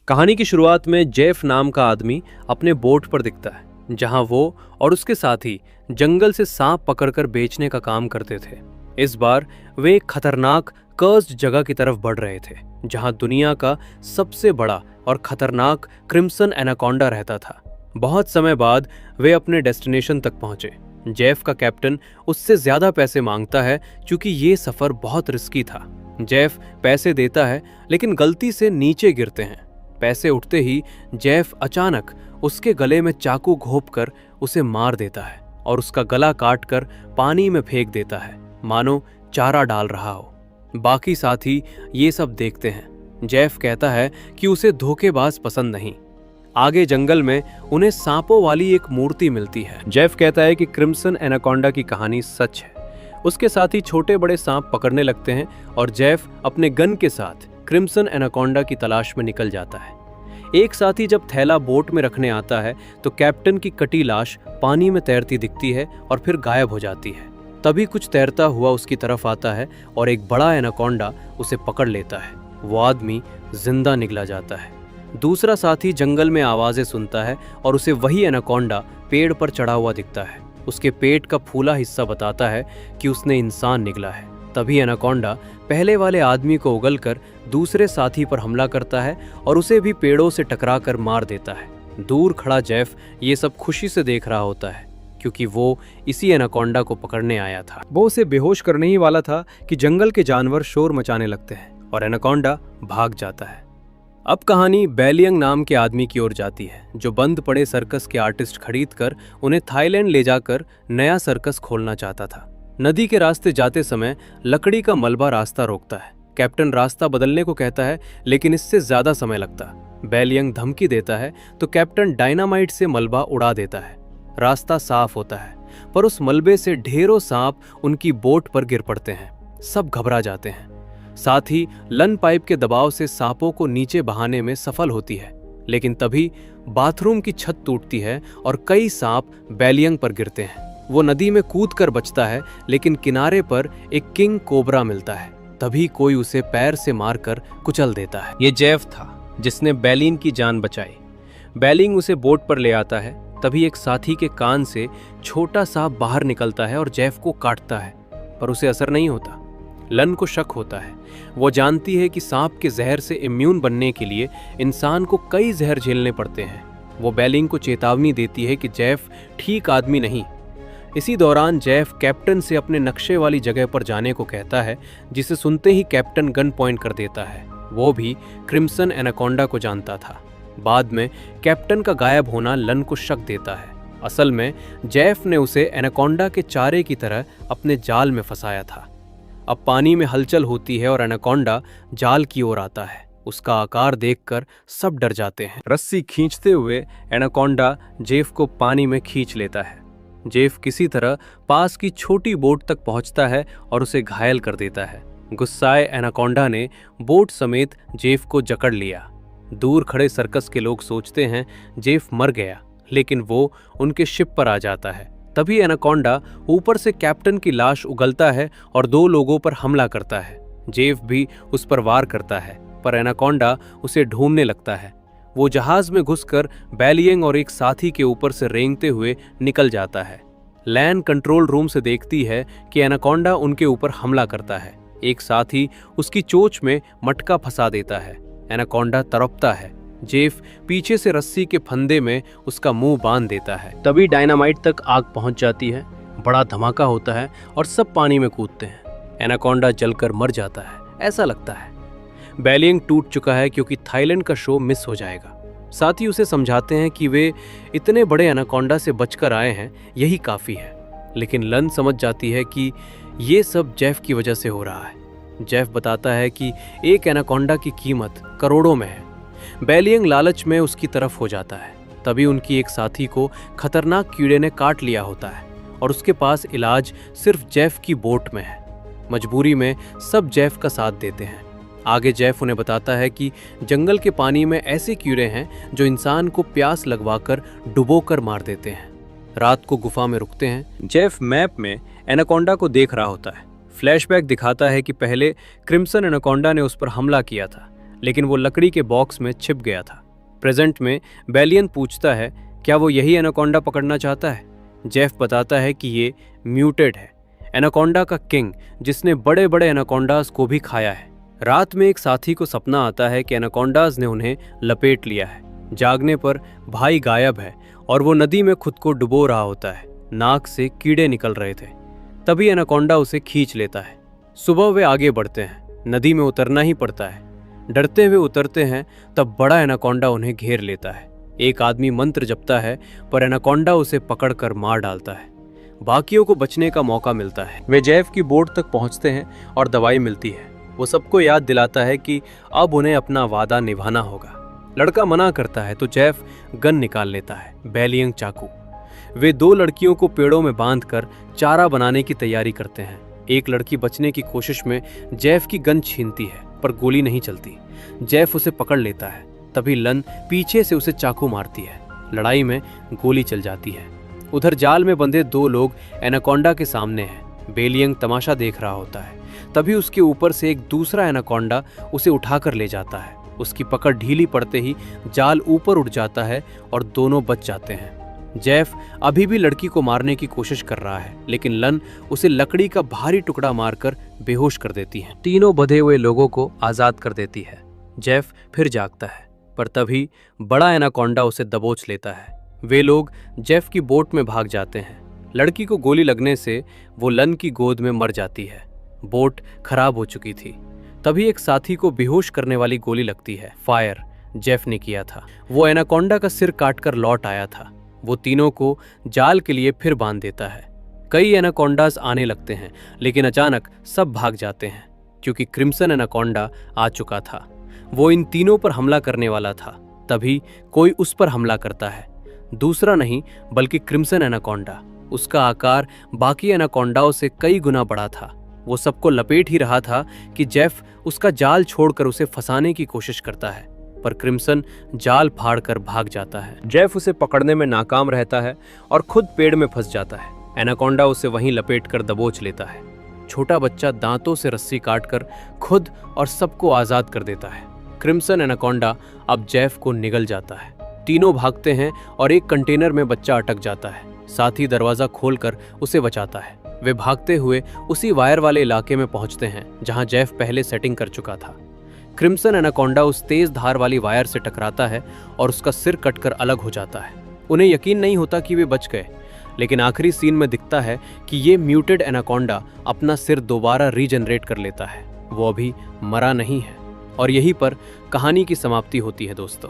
कहानी की शुरुआत में जेफ नाम का आदमी अपने बोट पर दिखता है, जहां वो और उसके साथी जंगल से सांप पकड़कर बेचने का काम करते थे। इस बार वे एक खतरनाक कर्स्ड जगह की तरफ बढ़ रहे थे, जहां दुनिया का सबसे बड़ा और खतरनाक क्रिम्सन एनाकोंडा रहता था। बहुत समय बाद वे अपने डेस्टिनेशन तक पहुंचे। जेफ का कैप्टन उससे ज्यादा पैसे मांगता है क्योंकि ये सफर बहुत रिस्की था। जेफ पैसे देता है लेकिन गलती से नीचे गिरते हैं। पैसे उठते ही जेफ अचानक उसके गले में चाकू घोंपकर उसे मार देता है और उसका गला काटकर पानी में फेंक देता है, मानो चारा डाल रहा हो। बाकी साथी ये सब देखते हैं। जेफ कहता है कि उसे धोखेबाज पसंद नहीं। आगे जंगल में उन्हें सांपों वाली एक मूर्ति मिलती है। जेफ कहता है कि क्रिम्सन एनाकोंडा की कहानी सच है। उसके साथी छोटे बड़े सांप पकड़ने लगते हैं और जेफ अपने गन के साथ क्रिम्सन एनाकोंडा की तलाश में निकल जाता है। एक साथी जब थैला बोट में रखने आता है तो कैप्टन की कटी लाश पानी में तैरती दिखती है और फिर गायब हो जाती है। तभी कुछ तैरता हुआ उसकी तरफ आता है और एक बड़ा एनाकोंडा उसे पकड़ लेता है। वो आदमी जिंदा निकला जाता है। दूसरा साथी जंगल में आवाजें सुनता है और उसे वही एनाकोंडा पेड़ पर चढ़ा हुआ दिखता है। उसके पेट का फूला हिस्सा बताता है कि उसने इंसान निगला है। तभी एनाकोंडा पहले वाले आदमी को उगलकर दूसरे साथी पर हमला करता है और उसे भी पेड़ों से टकराकर मार देता है। दूर खड़ा जेफ ये सब खुशी से देख रहा होता है क्योंकि वो इसी एनाकोंडा को पकड़ने आया था। वो उसे बेहोश करने ही वाला था कि जंगल के जानवर शोर मचाने लगते हैं और एनाकोंडा भाग जाता है। अब कहानी बेलियंग नाम के आदमी की ओर जाती है, जो बंद पड़े सर्कस के आर्टिस्ट खरीदकर उन्हें थाईलैंड ले जाकर नया सर्कस खोलना चाहता था। नदी के रास्ते जाते समय लकड़ी का मलबा रास्ता रोकता है। कैप्टन रास्ता बदलने को कहता है लेकिन इससे ज्यादा समय लगता। बेलियंग धमकी देता है तो कैप्टन डायनामाइट से मलबा उड़ा देता है। रास्ता साफ होता है पर उस मलबे से ढेरों सांप उनकी बोट पर गिर पड़ते हैं। सब घबरा जाते हैं। साथ ही लन पाइप के दबाव से सांपों को नीचे बहाने में सफल होती है, लेकिन तभी बाथरूम की छत टूटती है और कई सांप बेलियंग पर गिरते हैं। वो नदी में कूदकर बचता है लेकिन किनारे पर एक किंग कोबरा मिलता है। तभी कोई उसे पैर से मारकर कुचल देता है। ये जेफ था जिसने बेलिन की जान बचाई। बेलिंग उसे बोट पर ले आता है। तभी एक साथी के कान से छोटा सांप बाहर निकलता है और जेफ को काटता है, पर उसे असर नहीं होता। लन को शक होता है। वो जानती है कि सांप के जहर से इम्यून बनने के लिए इंसान को कई जहर झेलने पड़ते हैं। वो बेलिंग को चेतावनी देती है कि जेफ ठीक आदमी नहीं। इसी दौरान जेफ कैप्टन से अपने नक्शे वाली जगह पर जाने को कहता है, जिसे सुनते ही कैप्टन गन पॉइंट कर देता है। वो भी क्रिम्सन एनाकोंडा को जानता था। बाद में कैप्टन का गायब होना लन को शक देता है। असल में जेफ ने उसे एनाकोंडा के चारे की तरह अपने जाल में फंसाया था। अब पानी में हलचल होती है और एनाकोंडा जाल की ओर आता है। उसका आकार देखकर सब डर जाते हैं। रस्सी खींचते हुए एनाकोंडा जेफ को पानी में खींच लेता है। जेफ किसी तरह पास की छोटी बोट तक पहुंचता है और उसे घायल कर देता है। गुस्साए एनाकोंडा ने बोट समेत जेफ को जकड़ लिया। दूर खड़े सर्कस के लोग सोचते हैं जेफ मर गया, लेकिन वो उनके शिप पर आ जाता है। तभी एनाकोंडा ऊपर से कैप्टन की लाश उगलता है और 2 लोगों पर हमला करता है। जेफ भी उस पर वार करता है, पर एनाकोंडा उसे ढूंढने लगता है। वो जहाज में घुसकर बेलियंग और एक साथी के ऊपर से रेंगते हुए निकल जाता है। लैन कंट्रोल रूम से देखती है कि एनाकोंडा उनके ऊपर हमला करता है। एक साथी उसकी चोंच में मटका फंसा देता है। एनाकोंडा तड़पता है। जेफ पीछे से रस्सी के फंदे में उसका मुंह बांध देता है। तभी डायनामाइट तक आग पहुंच जाती है। बड़ा धमाका होता है और सब पानी में कूदते हैं। एनाकोंडा जलकर मर जाता है, ऐसा लगता है। बेलियंग टूट चुका है क्योंकि थाईलैंड का शो मिस हो जाएगा। साथी उसे समझाते हैं कि वे इतने बड़े एनाकोंडा से बचकर आए हैं, यही काफी है। लेकिन लन समझ जाती है कि ये सब जेफ की वजह से हो रहा है। जेफ बताता है कि एक एनाकोंडा की कीमत करोड़ों में है। बेलियंग लालच में उसकी तरफ हो जाता है। तभी उनकी एक साथी को खतरनाक कीड़े ने काट लिया होता है और उसके पास इलाज सिर्फ जेफ की बोट में है। मजबूरी में सब जेफ का साथ देते हैं। आगे जेफ उन्हें बताता है कि जंगल के पानी में ऐसे कीड़े हैं जो इंसान को प्यास लगवाकर डुबोकर मार देते हैं। रात को गुफा में रुकते हैं। जेफ मैप में एनाकोंडा को देख रहा होता है। फ्लैशबैक दिखाता है कि पहले क्रिम्सन एनाकोंडा ने उस पर हमला किया था, लेकिन वो लकड़ी के बॉक्स में छिप गया था। प्रेजेंट में बेलियन पूछता है क्या वो यही एनाकोंडा पकड़ना चाहता है। जेफ बताता है कि ये म्यूटेड है, एनाकोंडा का किंग जिसने बड़े बड़े एनाकोंडास को भी खाया है। रात में एक साथी को सपना आता है कि एनाकोंडास ने उन्हें लपेट लिया है। जागने पर भाई गायब है और वो नदी में खुद को डुबो रहा होता है। नाक से कीड़े निकल रहे थे। तभी एनाकोंडा उसे खींच लेता है। सुबह वे आगे बढ़ते हैं। नदी में उतरना ही पड़ता है। डरते हुए उतरते हैं तब बड़ा एनाकोंडा उन्हें घेर लेता है। एक आदमी मंत्र जपता है पर एनाकोंडा उसे पकड़कर मार डालता है। बाकियों को बचने का मौका मिलता है। वे जेफ की बोट तक पहुंचते हैं और दवाई मिलती है। वो सबको याद दिलाता है कि अब उन्हें अपना वादा निभाना होगा। लड़का मना करता है तो जेफ गन निकाल लेता है, बेलियन चाकू। वे दो लड़कियों को पेड़ों में बांधकर चारा बनाने की तैयारी करते हैं। एक लड़की बचने की कोशिश में जेफ की गन छीनती है पर गोली नहीं चलती। जेफ उसे पकड़ लेता है। तभी लन पीछे से उसे चाकू मारती है। लड़ाई में गोली चल जाती है। उधर जाल में बंधे दो लोग एनाकोंडा के सामने हैं। बेलियन तमाशा देख रहा होता है। तभी उसके ऊपर से एक दूसरा एनाकोंडा उसे उठाकर ले जाता है। उसकी पकड़ ढीली पड़ते ही जाल ऊपर उठ जाता है और दोनों बच जाते हैं। जेफ अभी भी लड़की को मारने की कोशिश कर रहा है, लेकिन लन उसे लकड़ी का भारी टुकड़ा मारकर बेहोश कर देती है। तीनों बंधे हुए लोगों को आजाद कर देती है। जेफ फिर जागता है, पर तभी बड़ा एनाकोंडा उसे दबोच लेता है। वे लोग जेफ की बोट में भाग जाते हैं। लड़की को गोली लगने से वो लन की गोद में मर जाती है। बोट खराब हो चुकी थी। तभी एक साथी को बेहोश करने वाली गोली लगती है। फायर जेफ ने किया था। वो एनाकोंडा का सिर काटकर लौट आया था। वो तीनों को जाल के लिए फिर बांध देता है। कई एनाकोंडास आने लगते हैं, लेकिन अचानक सब भाग जाते हैं क्योंकि क्रिम्सन एनाकोंडा आ चुका था। वो इन तीनों पर हमला करने वाला था। तभी कोई उस पर हमला करता है। दूसरा नहीं बल्कि क्रिम्सन एनाकोंडा। उसका आकार बाकी एनाकोंडाओं से कई गुना बड़ा था। वो सबको लपेट ही रहा था कि जेफ उसका जाल छोड़कर उसे फंसाने की कोशिश करता है, पर क्रिम्सन जाल फाड़कर भाग जाता है। जेफ उसे पकड़ने में नाकाम रहता है और खुद पेड़ में फंस जाता है। एनाकोंडा उसे वहीं लपेटकर दबोच लेता है। छोटा बच्चा दांतों से रस्सी काटकर खुद और सबको आजाद कर देता है। क्रिम्सन एनाकोंडा अब जेफ को निगल जाता है। तीनों भागते हैं और एक कंटेनर में बच्चा अटक जाता है। साथी दरवाजा खोलकर उसे बचाता है। वे भागते हुए उसी वायर वाले इलाके में पहुंचते हैं जहां जेफ पहले सेटिंग कर चुका था। क्रिम्सन एनाकोंडा उस तेज धार वाली वायर से टकराता है और उसका सिर कटकर अलग हो जाता है। उन्हें यकीन नहीं होता कि वे बच गए, लेकिन आखिरी सीन में दिखता है कि ये म्यूटेड एनाकोंडा अपना सिर दोबारा रीजनरेट कर लेता है। वो अभी मरा नहीं है। और यहीं पर कहानी की समाप्ति होती है दोस्तों।